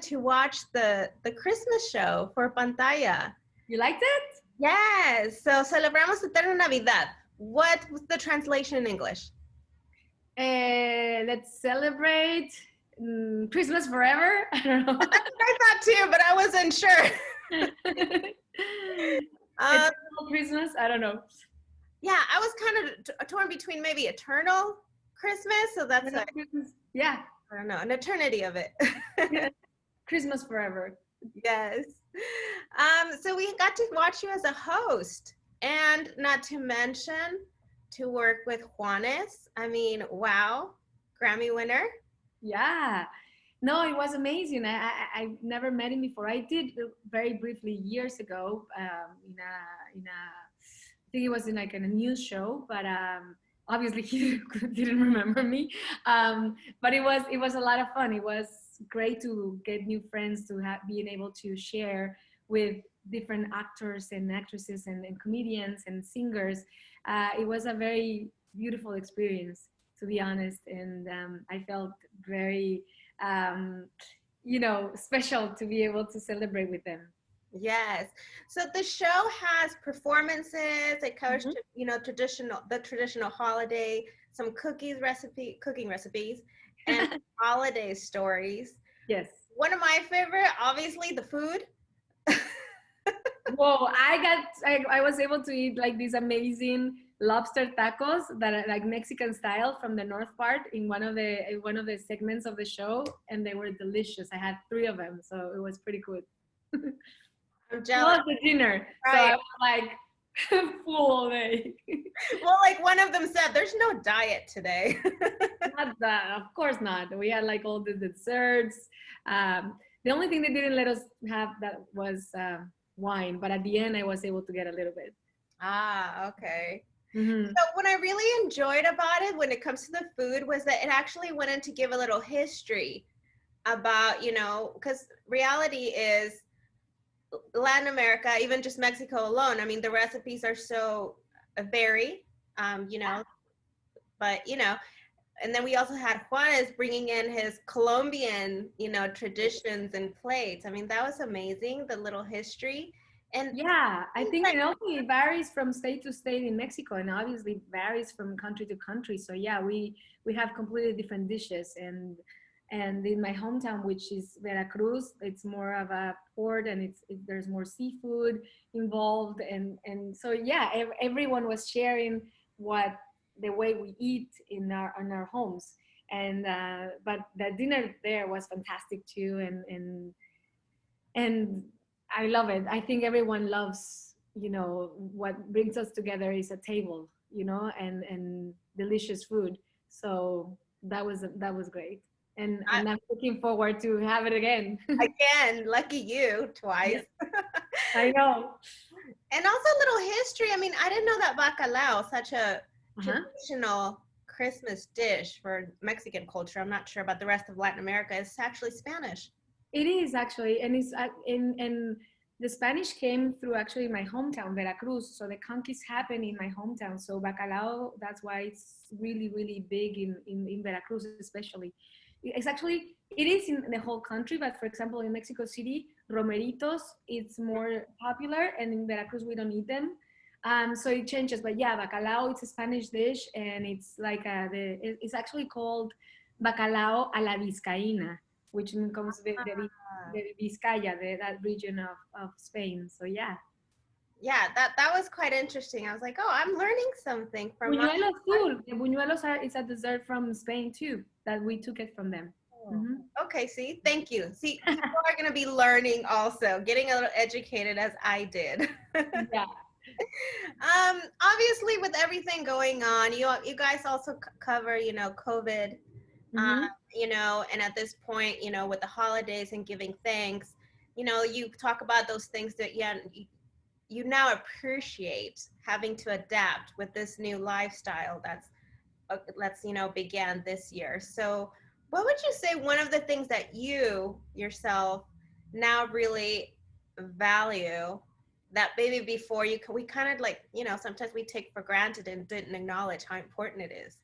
to watch the Christmas show for Pantaya. You liked it? Yes. So Celebramos Eterna Navidad. What was the translation in English? Let's celebrate Christmas forever. I don't know. That's what I thought too, but I wasn't sure. Eternal Christmas? I don't know. Yeah, I was kind of torn between maybe eternal Christmas. So that's like, Christmas. Yeah. I don't know, an eternity of it. Christmas forever. Yes. So we got to watch you as a host, and not to mention to work with Juanes. I mean, wow, Grammy winner. Yeah. No, it was amazing. I never met him before. I did very briefly years ago I think it was in like in a news show, but obviously he didn't remember me. But it was a lot of fun. It was great to get new friends, to being able to share with different actors and actresses and comedians and singers. It was a very beautiful experience, to be honest, and I felt very special to be able to celebrate with them. Yes. So the show has performances. It covers, the traditional holiday, some cooking recipes, and holiday stories. Yes. One of my favorite, obviously, the food. Whoa! I was able to eat like these amazing lobster tacos that are like Mexican style from the north part in one of the segments of the show, and they were delicious. I had 3 of them, so it was pretty cool. I'm jealous. Plus the dinner, right. So I was like full all day. Well, like one of them said, there's no diet today. Not that, of course not. We had like all the desserts. The only thing they didn't let us have that was wine, but at the end I was able to get a little bit. Ah, okay. Mm-hmm. So what I really enjoyed about it when it comes to the food was that it actually went in to give a little history about, because reality is Latin America, even just Mexico alone. I mean, the recipes are so varied, but, and then we also had Juanes bringing in his Colombian, traditions and plates. I mean, that was amazing, the little history. And yeah, I think it also varies from state to state in Mexico, and obviously varies from country to country. So yeah, we have completely different dishes, and in my hometown, which is Veracruz, it's more of a port, and there's more seafood involved, and so yeah, everyone was sharing the way we eat in our homes, and but the dinner there was fantastic too, and I love it. I think everyone loves, what brings us together is a table, and delicious food. So that was great. And I'm looking forward to have it again. Again, lucky you, twice. Yeah. I know. And also a little history. I mean, I didn't know that bacalao, such a traditional Christmas dish for Mexican culture. I'm not sure about the rest of Latin America. It's actually Spanish. It is actually, and it's in the Spanish came through actually my hometown, Veracruz. So the conquest happened in my hometown. So bacalao, that's why it's really, really big in Veracruz, especially. It is in the whole country, but for example, in Mexico City, romeritos, it's more popular, and in Veracruz, we don't eat them. So it changes, but yeah, bacalao, it's a Spanish dish, and it's like it's actually called bacalao a la vizcaína, which comes the Vizcaya, that region of Spain. So yeah. Yeah, that was quite interesting. I was like, oh, I'm learning something from buñuelos too. The buñuelos is a dessert from Spain too, that we took it from them. Oh. Mm-hmm. Okay, see, thank you. See, people are going to be learning also, getting a little educated as I did. Yeah. Obviously, with everything going on, you guys also cover, COVID, and at this point, with the holidays and giving thanks, you talk about those things that you now appreciate having to adapt with this new lifestyle that's began this year. So what would you say one of the things that you yourself now really value that maybe before we kind of like, sometimes we take for granted and didn't acknowledge how important it is?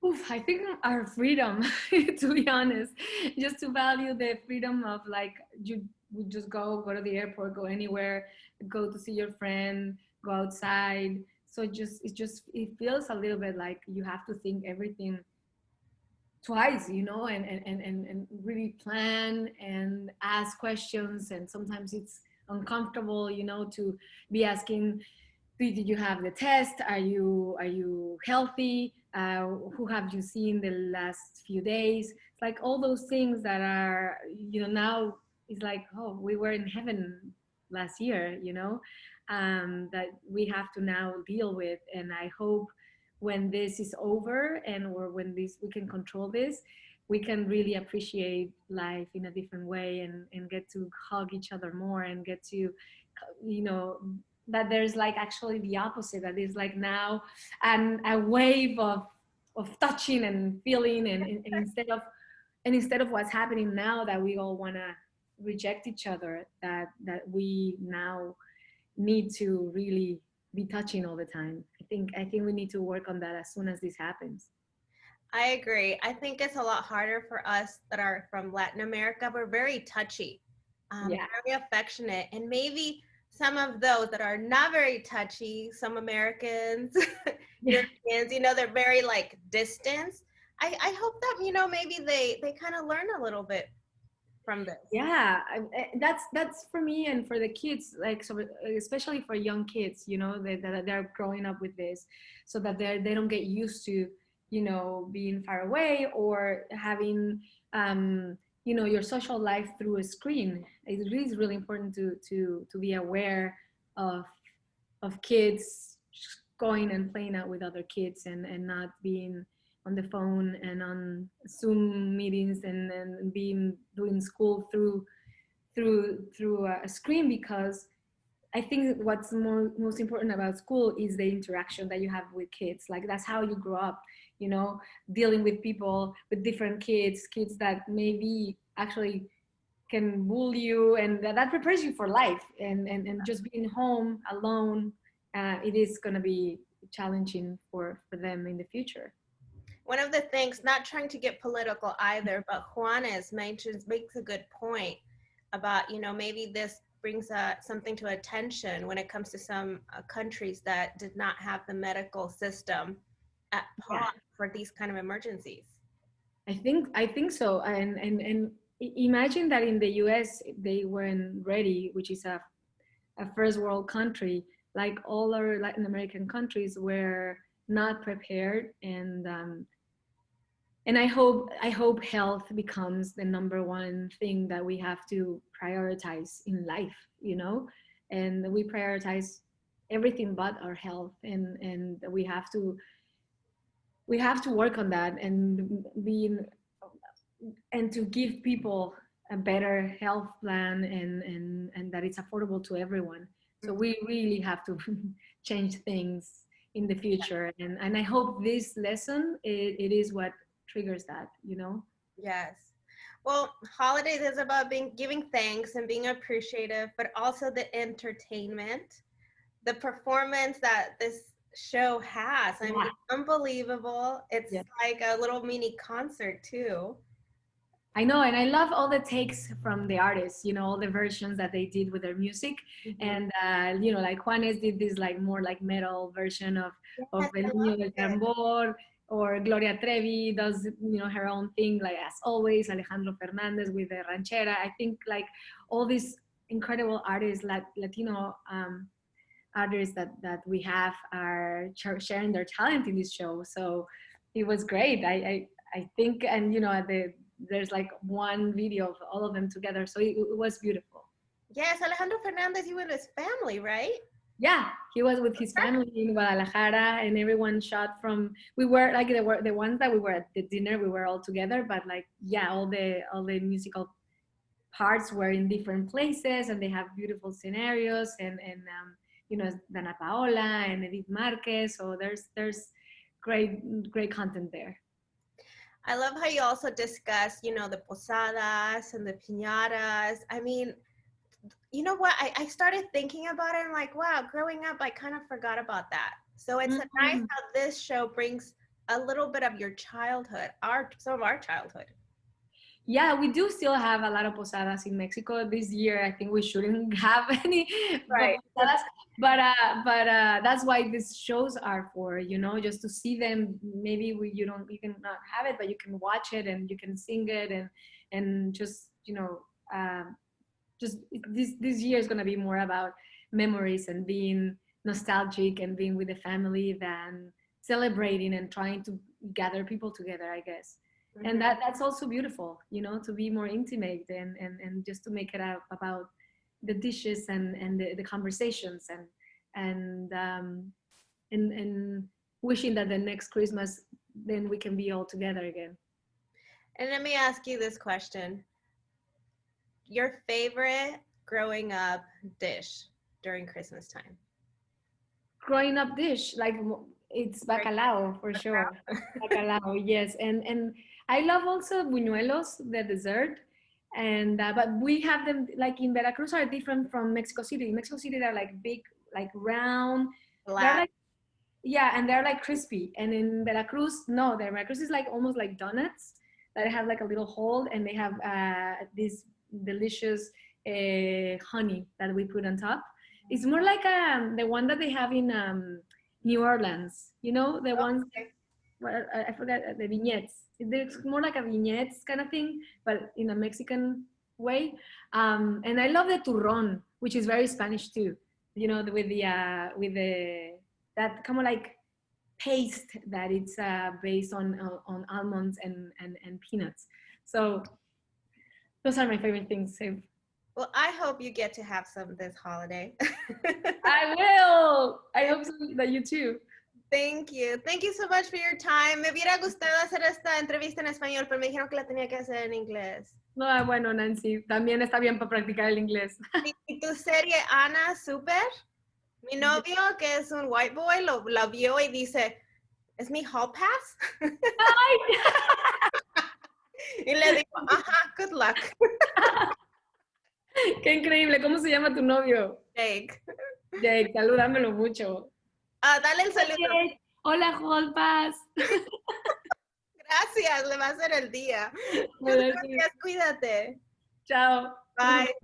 Oof, I think our freedom, to be honest, just to value the freedom of like you would just go to the airport, go anywhere, go to see your friend, go outside. So it feels a little bit like you have to think everything twice, and really plan and ask questions. And sometimes it's uncomfortable, to be asking, did you have the test? Are you healthy? Who have you seen the last few days? It's like all those things that are, now it's like, oh, we were in heaven last year, that we have to now deal with. And I hope when this is over, and or when this we can control this, we can really appreciate life in a different way, and get to hug each other more, and get to, you know that there's like actually the opposite, that is like now and a wave of touching and feeling, and instead of what's happening now, that we all want to reject each other, that we now need to really be touching all the time. I think we need to work on that as soon as this happens. I agree. I think it's a lot harder for us that are from Latin America. We're very touchy, Yeah. very affectionate, and maybe some of those that are not very touchy, some Americans, Yeah. Europeans, they're very like distant. I hope that, maybe they kind of learn a little bit from this. Yeah, that's for me and for the kids, like, so especially for young kids, that they're growing up with this, so that they don't get used to, being far away, or having, your social life through a screen. Is really important to be aware of kids going and playing out with other kids, and not being on the phone and on Zoom meetings, and being doing school through a screen. Because I think what's most important about school is the interaction that you have with kids. Like, that's how you grow up, dealing with people, with different kids that maybe actually can bully you, and that prepares you for life. And just being home alone, it is going to be challenging for them in the future. One of the things, not trying to get political either, but Juanes makes a good point about, maybe this brings something to attention when it comes to some countries that did not have the medical system at Yeah, par for these kind of emergencies. I think so. And imagine that in the US they weren't ready, which is a first world country. Like, all our Latin American countries were not prepared. And I hope health becomes the number one thing that we have to prioritize in life, and we prioritize everything but our health. And we have to work on that, and to give people a better health plan, and that it's affordable to everyone. So Mhm. we really have to change things in the future. And I hope this lesson, it is what triggers that. Yes. Well, holidays is about giving thanks and being appreciative, but also the entertainment, the performance that this show has. I Yeah. mean, unbelievable. It's Yeah. like a little mini concert too. I know, and I love all the takes from the artists, all the versions that they did with their music. Mhm. And, like Juanes did this like more like metal version of Yes, El I Niño love del it. Tambor, or Gloria Trevi does, her own thing, like, as always, Alejandro Fernandez with the ranchera. I think, like, all these incredible artists, Latino, artists that we have, are sharing their talent in this show. So it was great. I think, and there's like one video of all of them together, so it was beautiful. Yes, Alejandro Fernandez, you with his family, right? Yeah, he was with his family in Guadalajara, and everyone shot from. We were like, the ones that we were at the dinner. We were all together, but, like, yeah, all the musical parts were in different places, and they have beautiful scenarios, and Dana Paola and Edith Marquez. So there's great content there. I love how you also discuss, the posadas and the piñatas. I mean, you know what? I started thinking about it and like, wow, growing up, I kind of forgot about that. So it's nice Mhm. how this show brings a little bit of your childhood, some of our childhood. Yeah, we do still have a lot of posadas in Mexico this year. I think we shouldn't have any Right. posadas, but that's why these shows are for, you know, just to see them. Maybe you can not have it, but you can watch it and you can sing it and just, you know, just this year is gonna be more about memories and being nostalgic and being with the family than celebrating and trying to gather people together, I guess. And Mm-hmm. that's also beautiful, you know, to be more intimate and just to make it about the dishes and the conversations and and wishing that the next Christmas then we can be all together again. And let me ask you this question. Your favorite growing up dish during Christmas time? Growing up dish like it's Right. bacalao for sure. Bacalao, yes, and I love also buñuelos, the dessert, and but we have them like in Veracruz are different from Mexico City. In Mexico City they're like big, like round. They're Black. like yeah, and they're like crispy. And in Veracruz, no, the Veracruz is like almost like donuts that have like a little hole, and they have this delicious honey that we put on top. It's more like the one that they have in New Orleans. You know, the ones Okay. well, I forgot the vignettes. It's more like a vignettes kind of thing, but in a Mexican way. And I love the turron, which is very Spanish too. You know, with the that kind of like paste that it's based on almonds and peanuts. So those are my favorite things. So Well, I hope you get to have some this holiday. I will. I hope so that you too. Thank you. Thank you so much for your time. Me hubiera gustado hacer esta entrevista en español, pero me dijeron que la tenía que hacer en inglés. No, bueno, Nancy, también está bien para practicar el inglés. ¿Y tu serie Ana, súper? Mi novio, que es un white boy, la vio y dice, ¿es mi hall pass? Ay. Y le digo, ajá, good luck. Qué increíble. ¿Cómo se llama tu novio? Jake. Jake, salúdamelo mucho. Ah, dale el saludo. Jake. Hola, Holpas. Gracias, le va a hacer el día. Muchas gracias, cuídate. Chao. Bye.